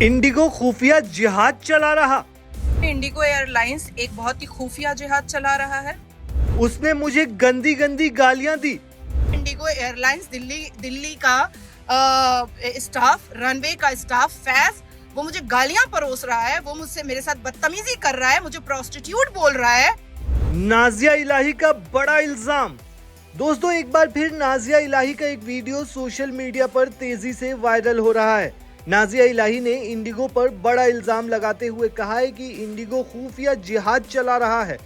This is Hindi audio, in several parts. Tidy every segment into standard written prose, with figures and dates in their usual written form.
इंडिगो खुफिया जिहाद चला रहा। इंडिगो एयरलाइंस एक बहुत ही खुफिया जिहाद चला रहा है। उसने मुझे गंदी गंदी गालियां दी। इंडिगो एयरलाइंस दिल्ली का स्टाफ, रनवे का स्टाफ फैज, वो मुझे गालियां परोस रहा है, वो मुझसे मेरे साथ बदतमीजी कर रहा है, मुझे प्रोस्टिट्यूट बोल रहा है। नाजिया इलाही का बड़ा इल्जाम। दोस्तों, एक बार फिर नाजिया इलाही का एक वीडियो सोशल मीडिया पर तेजी से वायरल हो रहा है। नाजिया इलाही ने इंडिगो पर बड़ा इल्जाम लगाते हुए कहा है कि इंडिगो खुफिया जिहाद चला रहा है।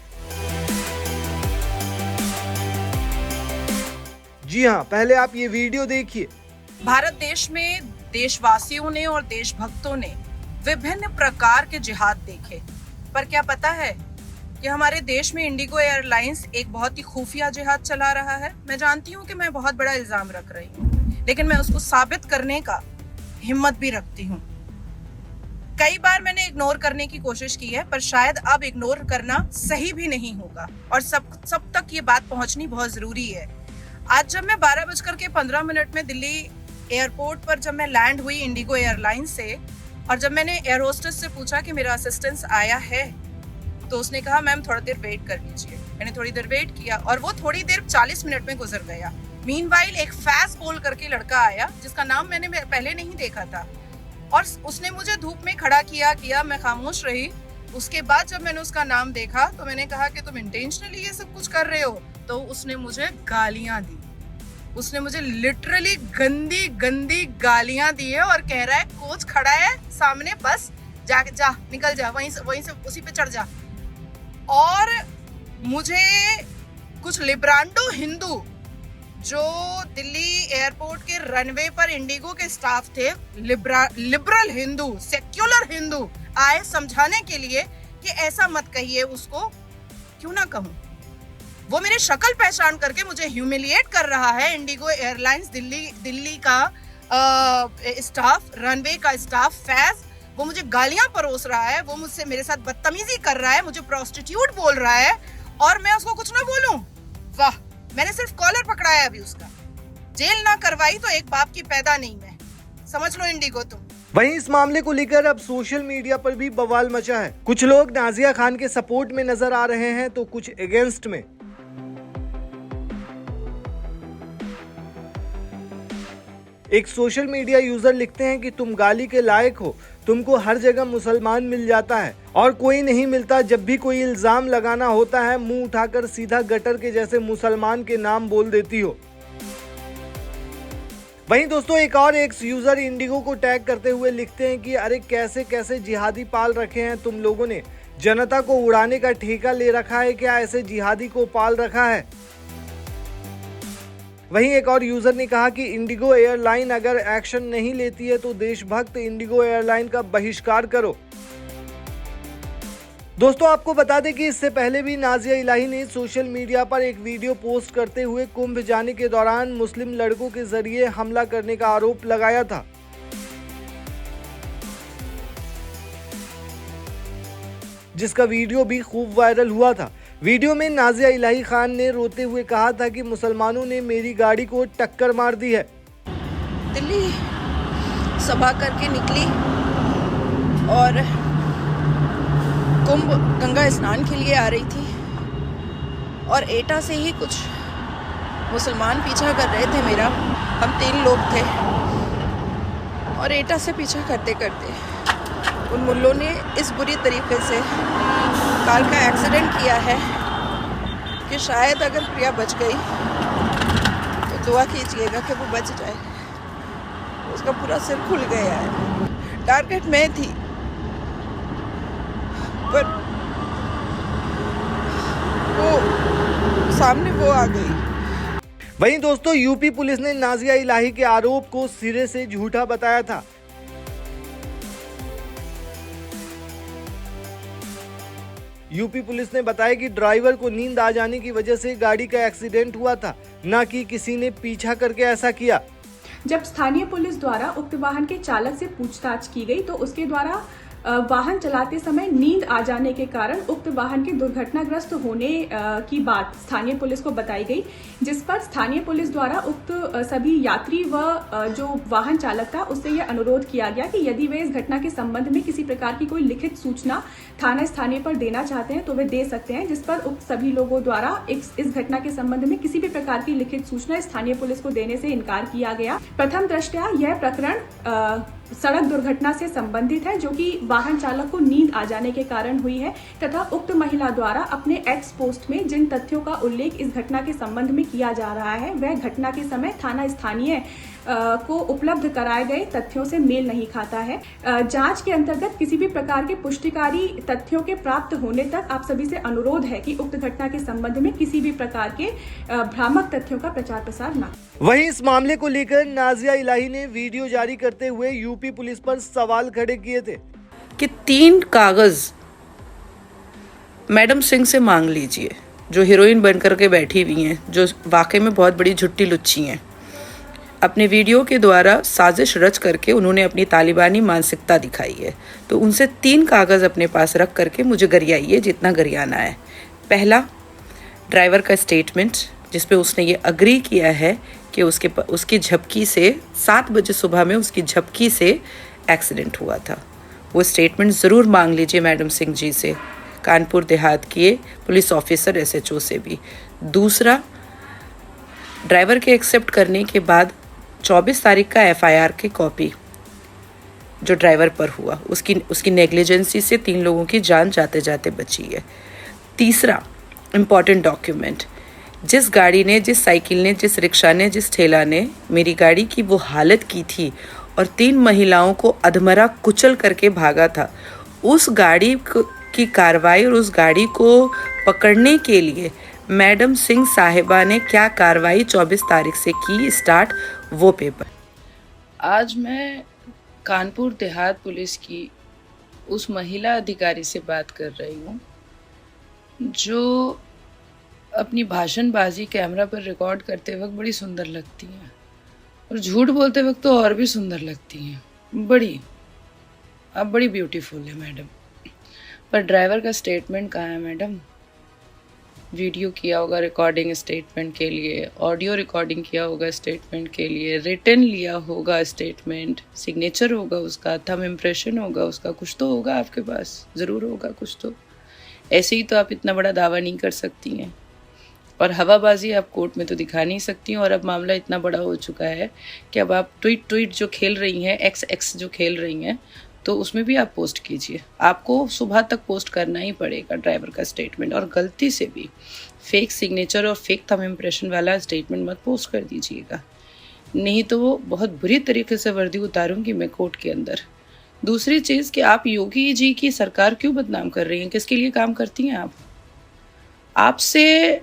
जी हां, पहले आप ये वीडियो देखिए। भारत देश में देशवासियों ने और देशभक्तों ने विभिन्न प्रकार के जिहाद देखे, पर क्या पता है कि हमारे देश में इंडिगो एयरलाइंस एक बहुत ही खुफिया जिहाद चला रहा है। मैं जानती हूँ कि मैं बहुत बड़ा इल्जाम रख रही हूँ, लेकिन मैं उसको साबित करने का हिम्मत भी रखती हूँ। कई बार मैंने इग्नोर करने की कोशिश की है, पर शायद अब इग्नोर करना सही भी नहीं होगा और सब तक ये बात पहुंचनी बहुत जरूरी है। आज जब मैं 12:15 में दिल्ली एयरपोर्ट पर जब मैं लैंड हुई इंडिगो एयरलाइन से, और जब मैंने एयर होस्टेस से पूछा कि मेरा असिस्टेंस आया है, तो उसने कहा मैम थोड़ी देर वेट कर लीजिए। मैंने थोड़ी देर वेट किया और वो थोड़ी देर 40 मिनट में गुजर गया। मीनवाइल एक फैज बोल करके लड़का आया, जिसका नाम मैंने पहले नहीं देखा था, और उसने मुझे धूप में खड़ा किया। मैं खामोश रही। उसके बाद जब मैंने उसका नाम देखा तो मैंने कहा कि तुम इंटेंशनली ये सब कुछ कर रहे हो, तो उसने मुझे गालियां दी। उसने मुझे लिटरली गंदी गंदी गालियां दी है और कह रहा है कोच खड़ा है सामने, बस जा निकल जा, वहीं से उसी पे चढ़ जा। और मुझे कुछ लिब्रांडो हिंदू जो दिल्ली एयरपोर्ट के रनवे पर इंडिगो के स्टाफ थे, लिबरल हिंदू, सेक्युलर हिंदू, आए समझाने के लिए कि ऐसा मत कहिए उसको। क्यों ना कहूं, वो मेरी शक्ल पहचान करके मुझे ह्यूमिलिएट कर रहा है। इंडिगो एयरलाइंस दिल्ली का स्टाफ, रनवे का स्टाफ फैज, वो मुझे गालियां परोस रहा है, वो मुझसे मेरे साथ बदतमीजी कर रहा है, मुझे प्रोस्टिट्यूट बोल रहा है, और मैं उसको कुछ ना बोलूं। वाह, मैंने सिर्फ कॉलर पकड़ा है अभी उसका। जेल ना करवाई तो एक बाप की पैदा नहीं मैं, समझ लो इंडिगो तुम। वहीं इस मामले को लेकर अब सोशल मीडिया पर भी बवाल मचा है। कुछ लोग नाजिया खान के सपोर्ट में नजर आ रहे हैं तो कुछ अगेंस्ट में। एक सोशल मीडिया यूजर लिखते हैं कि तुम गाली के लायक हो, तुमको हर जगह मुसलमान मिल जाता है और कोई नहीं मिलता। जब भी कोई इल्जाम लगाना होता है, मुंह उठाकर सीधा गटर के जैसे मुसलमान के नाम बोल देती हो। वहीं दोस्तों, एक और एक्स यूजर इंडिगो को टैग करते हुए लिखते हैं कि अरे कैसे कैसे जिहादी पाल रखे हैं तुम लोगों ने, जनता को उड़ाने का ठेका ले रखा है क्या, ऐसे जिहादी को पाल रखा है। वहीं एक और यूजर ने कहा कि इंडिगो एयरलाइन अगर एक्शन नहीं लेती है तो देशभक्त इंडिगो एयरलाइन का बहिष्कार करो। दोस्तों, आपको बता दें कि इससे पहले भी नाजिया इलाही ने सोशल मीडिया पर एक वीडियो पोस्ट करते हुए कुंभ जाने के दौरान मुस्लिम लड़कों के जरिए हमला करने का आरोप लगाया था, जिसका वीडियो भी खूब वायरल हुआ था। वीडियो में नाजिया इलाही खान ने रोते हुए कहा था कि मुसलमानों ने मेरी गाड़ी को टक्कर मार दी है। दिल्ली सभा करके निकली और कुंभ गंगा स्नान के लिए आ रही थी, और एटा से ही कुछ मुसलमान पीछा कर रहे थे मेरा। हम 3 लोग थे और एटा से पीछा करते करते उन मुल्लों ने इस बुरी तरीके से कार का एक्सीडेंट किया है कि शायद अगर प्रिया बच गई तो दुआ कीजिएगा कि वो बच जाए। उसका पूरा सिर खुल गया है। टारगेट मैं थी, पर वो सामने वो आ गई। वहीं दोस्तों, यूपी पुलिस ने नाजिया इलाही के आरोप को सिरे से झूठा बताया था। यूपी पुलिस ने बताया कि ड्राइवर को नींद आ जाने की वजह से गाड़ी का एक्सीडेंट हुआ था, न कि किसी ने पीछा करके ऐसा किया। जब स्थानीय पुलिस द्वारा उक्त वाहन के चालक से पूछताछ की गई तो उसके द्वारा वाहन चलाते समय नींद आ जाने के कारण उक्त वाहन के दुर्घटनाग्रस्त होने की बात स्थानीय पुलिस को बताई गई, जिस पर स्थानीय पुलिस द्वारा उक्त सभी यात्री व जो वाहन चालक था उससे यह अनुरोध किया गया कि यदि वे इस घटना के संबंध में किसी प्रकार की कोई लिखित सूचना थाना स्थानीय पर देना चाहते हैं तो वे दे सकते हैं, जिस पर उक्त सभी लोगों द्वारा इस घटना के संबंध में किसी भी प्रकार की लिखित सूचना स्थानीय पुलिस को देने से इनकार किया गया। प्रथम दृष्टया यह प्रकरण सड़क दुर्घटना से संबंधित है, जो कि वाहन चालक को नींद आ जाने के कारण हुई है तथा उक्त महिला द्वारा अपने एक्स पोस्ट में जिन तथ्यों का उल्लेख इस घटना के संबंध में किया जा रहा है वह घटना के समय थाना स्थानीय को उपलब्ध कराए गए तथ्यों से मेल नहीं खाता है। जांच के अंतर्गत किसी भी प्रकार के पुष्टिकारी तथ्यों के प्राप्त होने तक आप सभी से अनुरोध है कि उक्त घटना के संबंध में किसी भी प्रकार के भ्रामक तथ्यों का प्रचार प्रसार न। वहीं इस मामले को लेकर नाजिया इलाही ने वीडियो जारी करते हुए यूपी पुलिस पर सवाल खड़े किए थे कि 3 कागज मैडम सिंह से मांग लीजिए, जो हीरोइन बनकर के बैठी हुई हैं, जो वाकई में बहुत बड़ी झुट्टी लुच्ची हैं। अपने वीडियो के द्वारा साजिश रच करके उन्होंने अपनी तालिबानी मानसिकता दिखाई है, तो उनसे 3 कागज़ अपने पास रख करके मुझे गरियाइए जितना गरियाना है। पहला, ड्राइवर का स्टेटमेंट जिस पे उसने ये अग्री किया है कि उसकी झपकी से 7 बजे सुबह में उसकी झपकी से एक्सीडेंट हुआ था। वो स्टेटमेंट ज़रूर मांग लीजिए मैडम सिंह जी से, कानपुर देहात के पुलिस ऑफिसर SHO से भी। दूसरा, ड्राइवर के एक्सेप्ट करने के बाद 24 तारीख का FIR की कॉपी जो ड्राइवर पर हुआ, उसकी नेग्लिजेंसी से 3 लोगों की जान जाते जाते बची है। तीसरा इम्पॉर्टेंट डॉक्यूमेंट, जिस गाड़ी ने, जिस साइकिल ने, जिस रिक्शा ने, जिस ठेला ने मेरी गाड़ी की वो हालत की थी और 3 महिलाओं को अधमरा कुचल करके भागा था, उस गाड़ी की कार्रवाई और उस गाड़ी को पकड़ने के लिए मैडम सिंह साहिबा ने क्या कार्रवाई 24 तारीख से की स्टार्ट, वो पेपर। आज मैं कानपुर देहात पुलिस की उस महिला अधिकारी से बात कर रही हूँ जो अपनी भाषणबाजी कैमरा पर रिकॉर्ड करते वक्त बड़ी सुंदर लगती हैं और झूठ बोलते वक्त तो और भी सुंदर लगती हैं। आप बड़ी ब्यूटीफुल है मैडम। पर ड्राइवर का स्टेटमेंट कहाँ है मैडम? वीडियो किया होगा रिकॉर्डिंग स्टेटमेंट के लिए, ऑडियो रिकॉर्डिंग किया होगा स्टेटमेंट के लिए, रिटन लिया होगा स्टेटमेंट, सिग्नेचर होगा उसका, थंब इम्प्रेशन होगा उसका, कुछ तो होगा आपके पास, ज़रूर होगा कुछ तो। ऐसे ही तो आप इतना बड़ा दावा नहीं कर सकती हैं और हवाबाजी आप कोर्ट में तो दिखा नहीं सकती हैं। और अब मामला इतना बड़ा हो चुका है कि अब आप ट्वीट जो खेल रही हैं, एक्स जो खेल रही हैं, तो उसमें भी आप पोस्ट कीजिए। आपको सुबह तक पोस्ट करना ही पड़ेगा ड्राइवर का स्टेटमेंट, और गलती से भी फेक सिग्नेचर और फेक थंब इम्प्रेशन वाला स्टेटमेंट मत पोस्ट कर दीजिएगा, नहीं तो वो बहुत बुरी तरीके से वर्दी उतारूंगी मैं कोर्ट के अंदर। दूसरी चीज़ कि आप योगी जी की सरकार क्यों बदनाम कर रही हैं? किसके लिए काम करती हैं आप? आपसे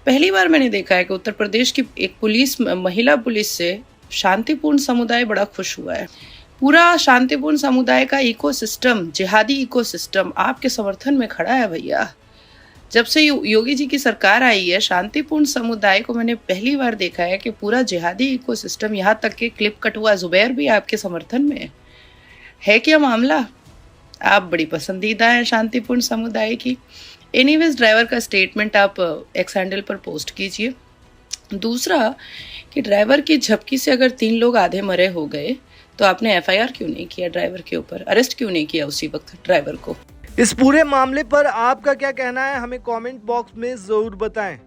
पहली बार मैंने देखा है कि उत्तर प्रदेश की एक महिला पुलिस से शांतिपूर्ण समुदाय बड़ा खुश हुआ है। पूरा शांतिपूर्ण समुदाय का इकोसिस्टम, जिहादी इकोसिस्टम आपके समर्थन में खड़ा है भैया। जब से योगी जी की सरकार आई है, शांतिपूर्ण समुदाय को मैंने पहली बार देखा है कि पूरा जिहादी इकोसिस्टम, यहाँ तक कि क्लिप कट हुआ जुबैर भी आपके समर्थन में है। क्या मामला? आप बड़ी पसंदीदा हैं शांतिपूर्ण समुदाय की। एनीवेज, ड्राइवर का स्टेटमेंट आप एक्स हैंडल पर पोस्ट कीजिए। दूसरा कि ड्राइवर की झपकी से अगर 3 लोग आधे मरे हो गए तो आपने FIR क्यों नहीं किया ड्राइवर के ऊपर? अरेस्ट क्यों नहीं किया उसी वक्त ड्राइवर को? इस पूरे मामले पर आपका क्या कहना है, हमें कमेंट बॉक्स में जरूर बताएं।